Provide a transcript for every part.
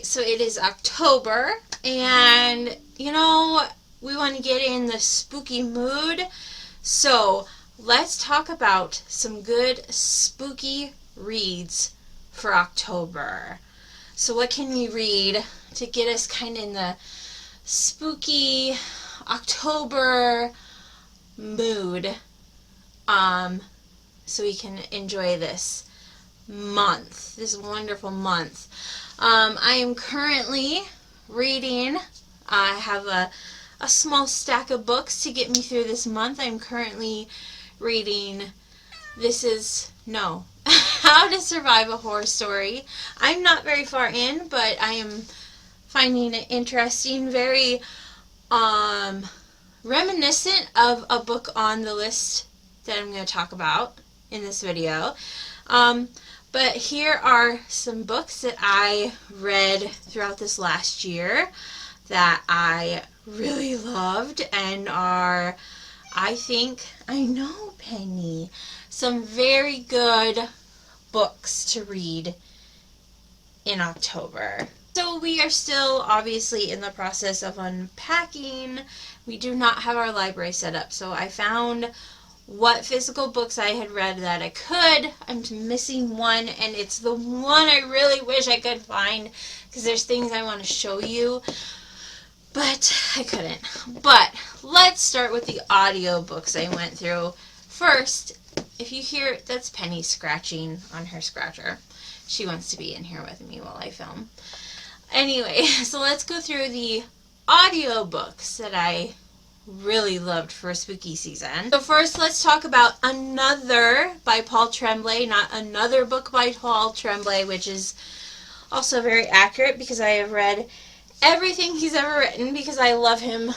so it is October, and you know, we want to get in the spooky mood. So let's talk about some good spooky reads for October. So what can we read to get us kind of in the spooky October mood, so we can enjoy this wonderful month. I am currently reading. I have a small stack of books to get me through this month. I'm currently reading How to Survive a Horror Story. I'm not very far in, but I am finding it interesting, very reminiscent of a book on the list that I'm going to talk about in this video. But here are some books that I read throughout this last year that I really loved and are, I know, Penny, some very good books to read in October. So we are still obviously in the process of unpacking. We do not have our library set up, so I found what physical books I had read that I could. I'm missing one, and it's the one I really wish I could find because there's things I want to show you, but I couldn't. But let's start with the audio books I went through. First, if you hear, that's Penny scratching on her scratcher. She wants to be in here with me while I film. Anyway, so let's go through the audio books that I really loved for spooky season. So first, let's talk about Another by Paul Tremblay, not Another Book by Paul Tremblay, which is also very accurate because I have read everything he's ever written because I love him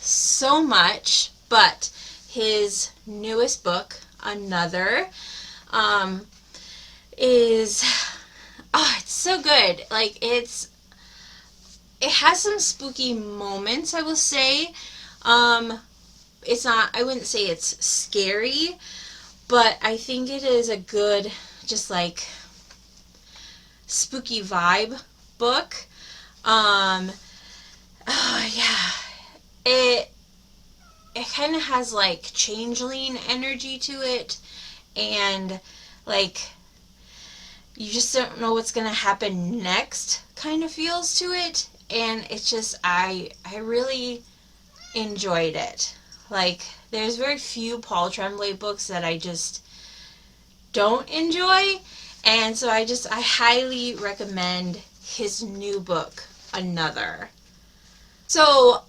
so much. But his newest book, Another, is, it's so good. Like, it has some spooky moments, I will say. It's not, I wouldn't say it's scary, but I think it is a good, just like, spooky vibe book. It kind of has like changeling energy to it, and like you just don't know what's gonna happen next kind of feels to it, and it's just I really enjoyed it. Like, there's very few Paul Tremblay books that I just don't enjoy, and so I highly recommend his new book, Another. So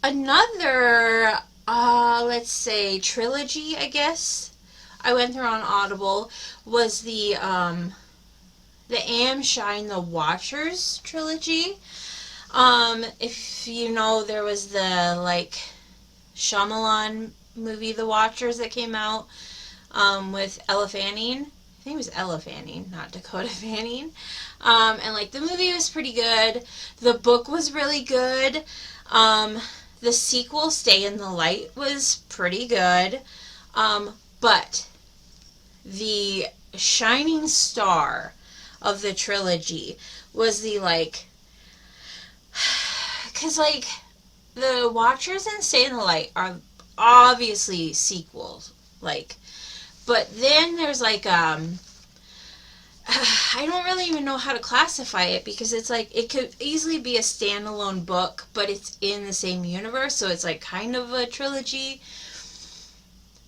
another, let's say, trilogy, I guess, I went through on Audible was the A.M. Shine the Watchers trilogy. If you know, there was the, like, Shyamalan movie, The Watchers, that came out, with Ella Fanning. I think it was Ella Fanning, not Dakota Fanning. And, like, the movie was pretty good. The book was really good. The sequel, Stay in the Light, was pretty good. But the shining star of the trilogy was the, like, because, like, The Watchers and Stay in the Light are obviously sequels, like, but then there's, like, I don't really even know how to classify it, because it's, like, it could easily be a standalone book, but it's in the same universe, so it's, like, kind of a trilogy.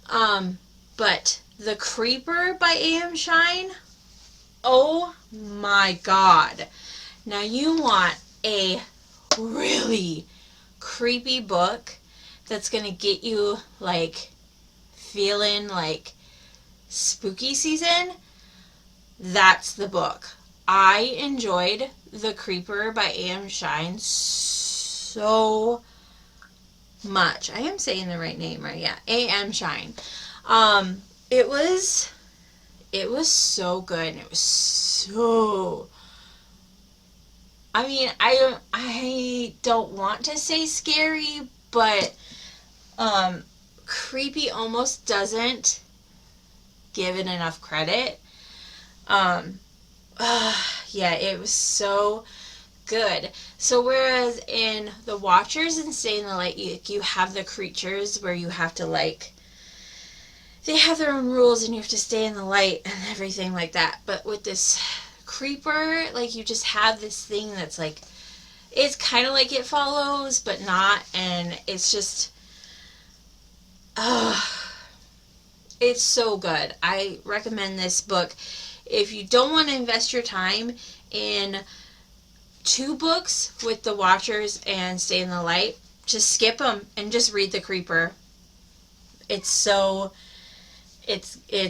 But The Creeper by A.M. Shine, oh my god. Now you want a really creepy book that's gonna get you, like, feeling like spooky season, that's the book. I enjoyed The Creeper by A.M. Shine so much. I am saying the right name, right? Yeah, A.M. Shine. It was so good, and it was so, I mean, I don't want to say scary, but creepy almost doesn't give it enough credit. Yeah, it was so good. So whereas in The Watchers and Stay in the Light, you have the creatures where you have to like, they have their own rules and you have to stay in the light and everything like that. But with this creeper, like you just have this thing that's like, it's kind of like It Follows, but not, and it's just, it's so good. I recommend this book. If you don't want to invest your time in 2 books with The Watchers and Stay in the Light, just skip them and just read The Creeper. It's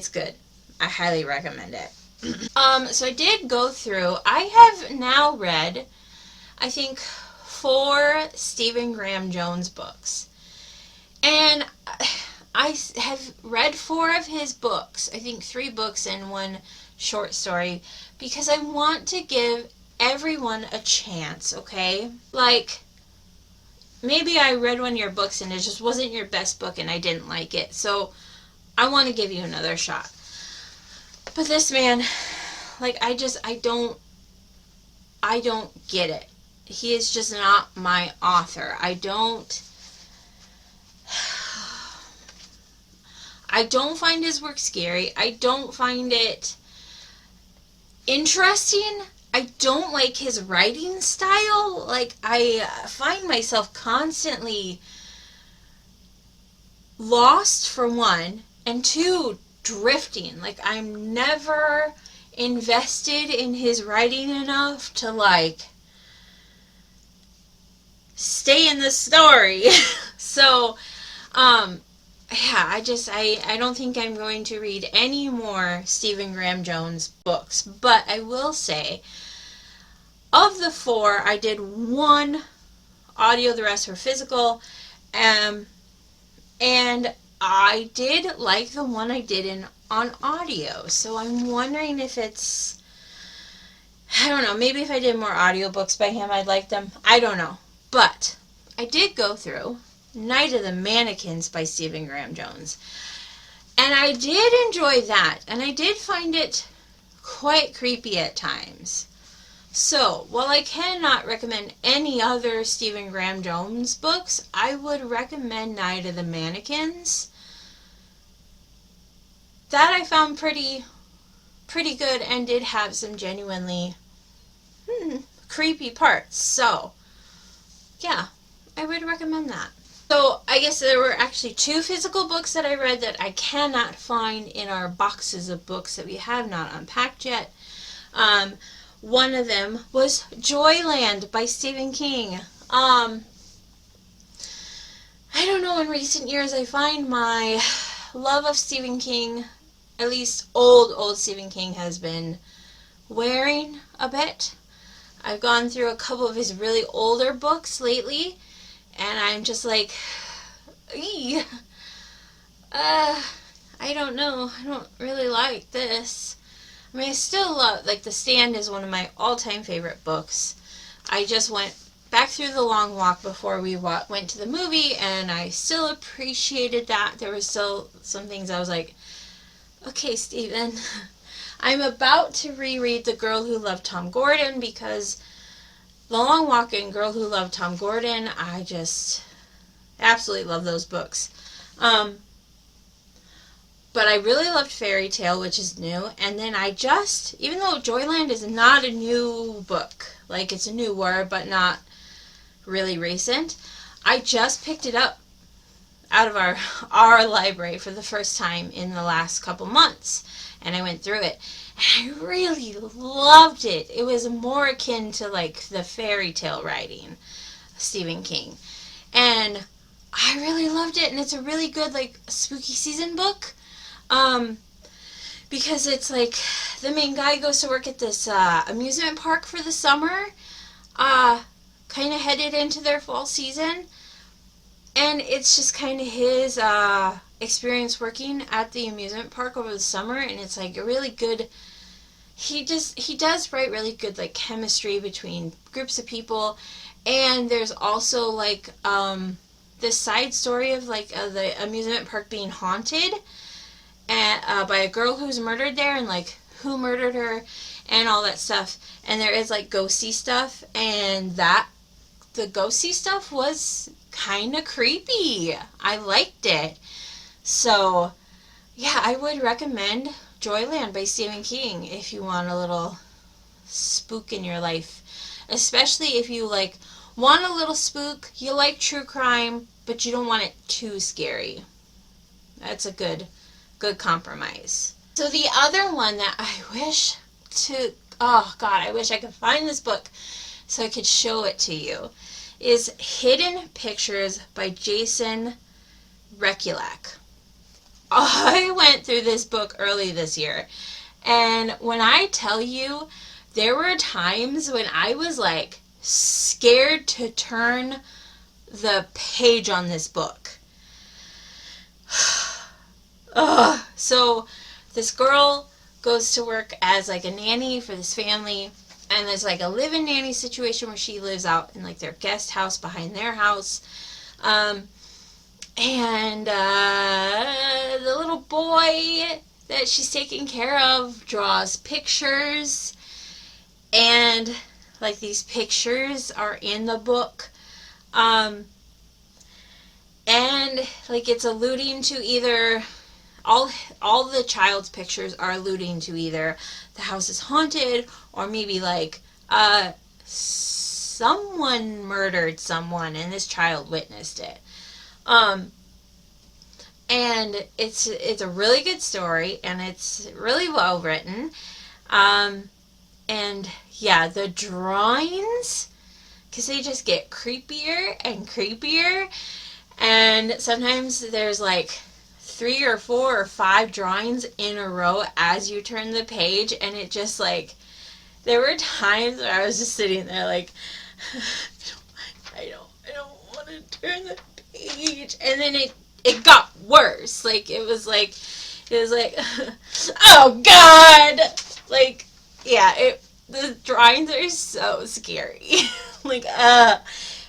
good. I highly recommend it. So I did go through, I have now read, I think, 4 Stephen Graham Jones books. And I have read 4 of his books, I think 3 books and 1 short story, because I want to give everyone a chance, okay? Like, maybe I read one of your books and it just wasn't your best book and I didn't like it, so I want to give you another shot. But this man, like, I don't get it. He is just not my author. I don't find his work scary. I don't find it interesting. I don't like his writing style. Like, I find myself constantly lost, for one, and 2, drifting. Like, I'm never invested in his writing enough to, like, stay in the story. So, yeah, I don't think I'm going to read any more Stephen Graham Jones books. But I will say, of the 4, I did 1 audio, the rest were physical. And I did like the one I did on audio. So I'm wondering if it's, I don't know, maybe if I did more audiobooks by him, I'd like them. I don't know. But I did go through Night of the Mannequins by Stephen Graham Jones. And I did enjoy that. And I did find it quite creepy at times. So, while I cannot recommend any other Stephen Graham Jones books, I would recommend Night of the Mannequins. That I found pretty good and did have some genuinely creepy parts. So, yeah, I would recommend that. So, I guess there were actually 2 physical books that I read that I cannot find in our boxes of books that we have not unpacked yet. One of them was Joyland by Stephen King. I don't know, in recent years I find my love of Stephen King, at least old Stephen King, has been wearing a bit. I've gone through a couple of his really older books lately, and I'm just like, I don't know, I don't really like this. I mean, I still love, like, The Stand is one of my all-time favorite books. I just went back through The Long Walk before we went to the movie, and I still appreciated that. There were still some things I was like, okay, Stephen, I'm about to reread The Girl Who Loved Tom Gordon, because The Long Walk and Girl Who Loved Tom Gordon, I just absolutely love those books. But I really loved Fairy Tale, which is new. And then even though Joyland is not a new book, like it's a newer but not really recent, I just picked it up out of our library for the first time in the last couple months. And I went through it. And I really loved it. It was more akin to like the fairy tale writing, Stephen King. And I really loved it. And it's a really good like spooky season book. Because it's like the main guy goes to work at this amusement park for the summer, kind of headed into their fall season, and it's just kind of his experience working at the amusement park over the summer, and it's like a really good, he does write really good like chemistry between groups of people, and there's also like this side story of like the amusement park being haunted. And, by a girl who's murdered there, and like who murdered her and all that stuff. And there is like ghosty stuff, and the ghosty stuff was kind of creepy. I liked it. So yeah, I would recommend Joyland by Stephen King if you want a little spook in your life. Especially if you like want a little spook, you like true crime, but you don't want it too scary. That's a good compromise. So the other one that I wish I could find this book so I could show it to you, is Hidden Pictures by Jason Rekulak. I went through this book early this year, and when I tell you, there were times when I was like scared to turn the page on this book. So this girl goes to work as like a nanny for this family, and there's like a live-in nanny situation where she lives out in like their guest house behind their house. And the little boy that she's taking care of draws pictures, and like these pictures are in the book. And like it's alluding to either all the child's pictures are alluding to either the house is haunted, or maybe like someone murdered someone and this child witnessed it. And it's a really good story, and it's really well written. And yeah, the drawings, because they just get creepier and creepier, and sometimes there's like 3 or 4 or 5 drawings in a row as you turn the page, and it just like, there were times where I was just sitting there like, I don't want to turn the page, and then it got worse. Like it was like oh God, like yeah, the drawings are so scary. Like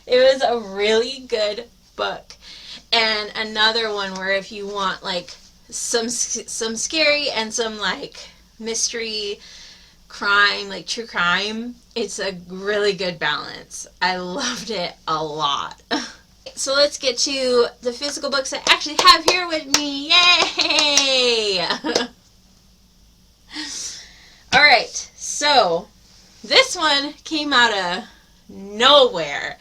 it was a really good book. And another one where if you want like some scary and some like mystery, crime, like true crime, it's a really good balance. I loved it a lot. So let's get to the physical books I actually have here with me. Yay! Alright, so this one came out of nowhere.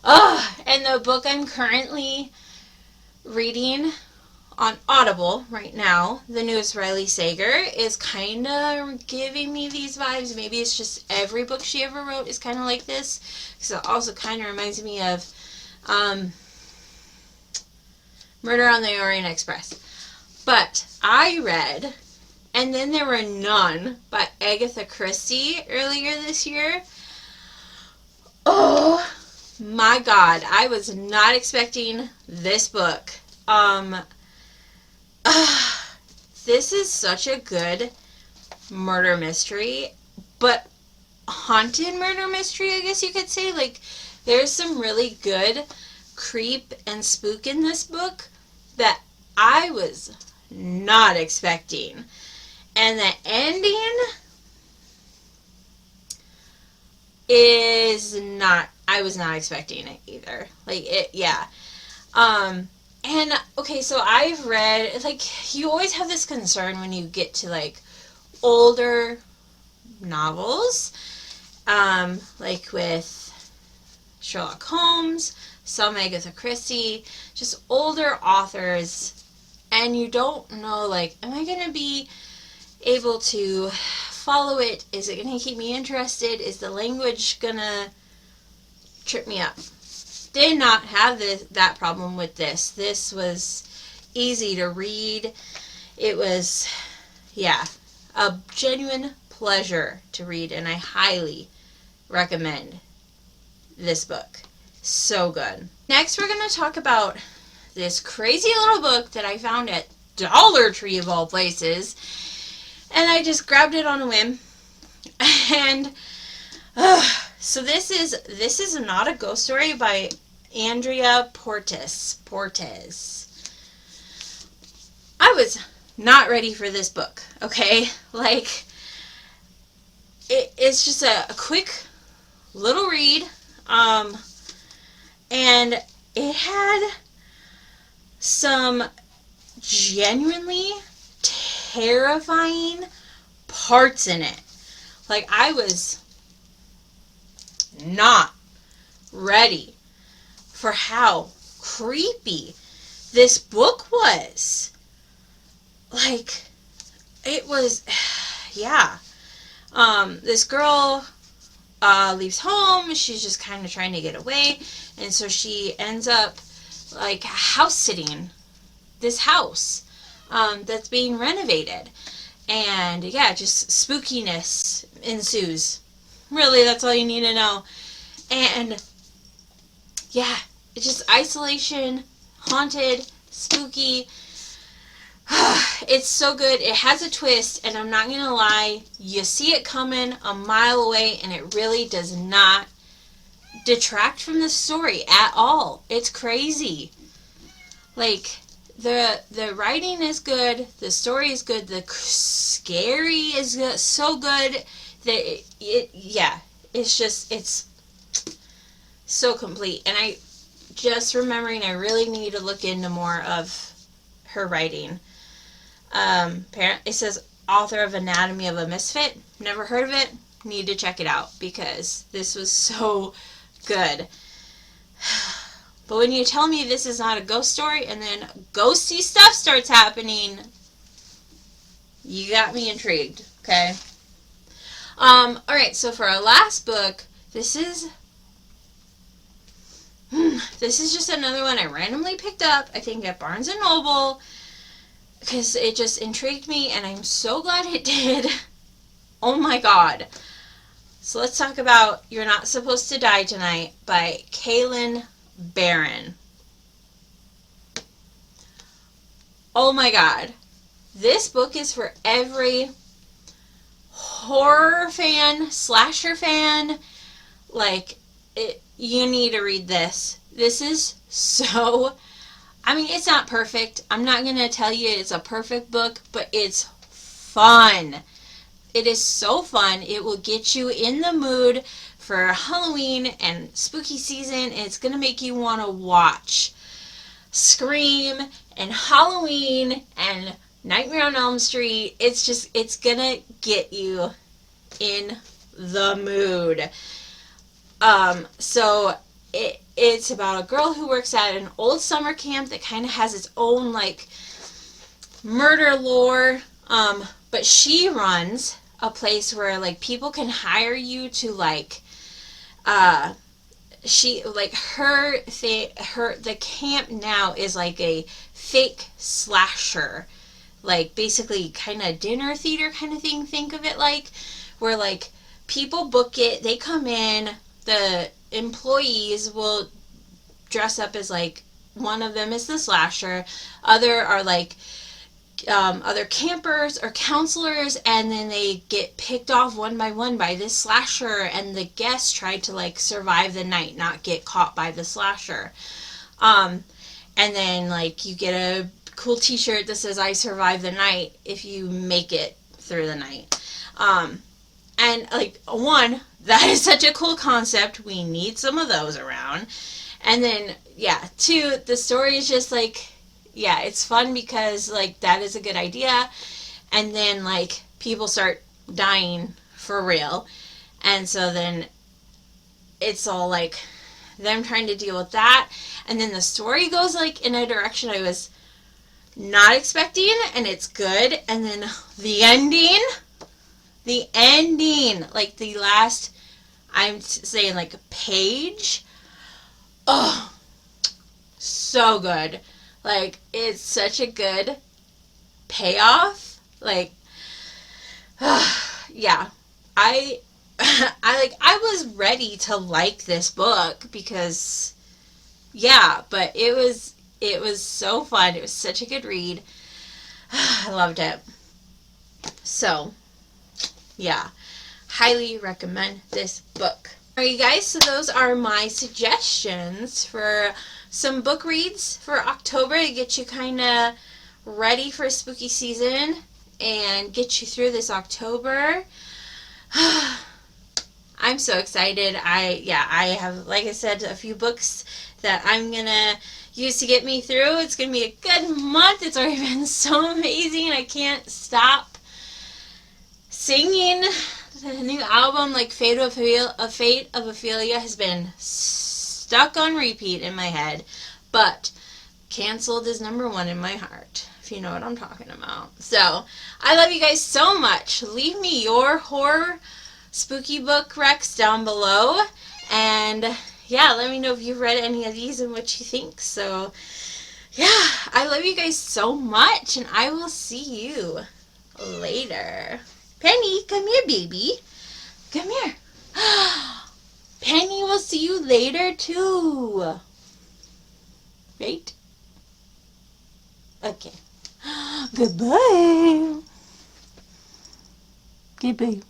And the book I'm currently reading on Audible right now, the newest Riley Sager, is kind of giving me these vibes. Maybe it's just every book she ever wrote is kind of like this, because it also kind of reminds me of Murder on the Orient Express. But I read And Then There Were None by Agatha Christie earlier this year. Oh my God, I was not expecting this book. This is such a good murder mystery, but haunted murder mystery, I guess you could say. Like, there's some really good creep and spook in this book that I was not expecting. And the ending is not, I was not expecting it either. Like, it, yeah. And, okay, so I've read, like, you always have this concern when you get to, like, older novels, like with Sherlock Holmes, some Agatha Christie, just older authors, and you don't know, like, am I going to be able to follow it? Is it going to keep me interested? Is the language going to trip me up? Did not have that problem with this. This was easy to read. It was, yeah, a genuine pleasure to read, and I highly recommend this book. So good. Next, we're going to talk about this crazy little book that I found at Dollar Tree of all places, and I just grabbed it on a whim. And so this is Not a Ghost Story by Andrea Portes. I was not ready for this book, okay? Like, it's just a quick little read. Um, and it had some genuinely terrifying parts in it. Like, I was not ready for how creepy this book was. Like, it was, yeah. This girl leaves home. She's just kind of trying to get away. And so she ends up, like, house sitting this house that's being renovated. And, yeah, just spookiness ensues. Really, that's all you need to know. And, yeah, it's just isolation, haunted, spooky. It's so good. It has a twist, and I'm not going to lie, you see it coming a mile away, and it really does not detract from the story at all. It's crazy. Like, the writing is good, the story is good, the scary is good, so good that it's so complete. And I just remembering I really need to look into more of her writing. It says author of Anatomy of a Misfit. Never heard of it. Need to check it out because this was so good. But when you tell me this is not a ghost story and then ghosty stuff starts happening, you got me intrigued. Okay. Alright, so for our last book, this is just another one I randomly picked up, I think at Barnes & Noble, because it just intrigued me, and I'm so glad it did. Oh my god. So let's talk about You're Not Supposed to Die Tonight by Kalynn Bayron. Oh my god. This book is for every horror fan, slasher fan. Like, you need to read this. This is so... I mean, it's not perfect. I'm not going to tell you it's a perfect book, but it's fun. It is so fun. It will get you in the mood for Halloween and spooky season, and it's going to make you want to watch Scream and Halloween and Nightmare on Elm Street. It's going to get you in the mood. So it's about a girl who works at an old summer camp that kind of has its own, like, murder lore. But she runs a place where, like, people can hire you to, like, the camp now is like a fake slasher, like, basically kind of dinner theater kind of thing, think of it like, where, like, people book it, they come in, the employees will dress up as, like, one of them is the slasher, other are, like, other campers or counselors, and then they get picked off one by one by this slasher, and the guests try to, like, survive the night, not get caught by the slasher. And then, like, you get a cool t-shirt that says I survived the night if you make it through the night. And, like, one, that is such a cool concept. We need some of those around. And then, yeah, two, the story is just, like, yeah, it's fun because, like, that is a good idea. And then, like, people start dying for real. And so then it's all, like, them trying to deal with that. And then the story goes, like, in a direction I was not expecting, and it's good. And then the ending, like, the last, I'm saying, like, page, oh, so good. Like, it's such a good payoff. Like, yeah, I was ready to like this book because, yeah, but it was so fun. It was such a good read. I loved it. So, yeah, highly recommend this book. Alright, you guys, so those are my suggestions for some book reads for October to get you kind of ready for spooky season and get you through this October. I'm so excited. I have, like I said, a few books that I'm gonna use to get me through. It's gonna be a good month. It's already been so amazing. I can't stop singing. The new album, like Fate of Ophelia, has been stuck on repeat in my head, but Canceled is #1 in my heart, if you know what I'm talking about. So, I love you guys so much. Leave me your horror spooky book recs down below, and yeah, let me know if you've read any of these and what you think. So, yeah, I love you guys so much, and I will see you later. Penny, come here, baby. Come here. Penny will see you later, too. Right? Okay. Goodbye. Goodbye.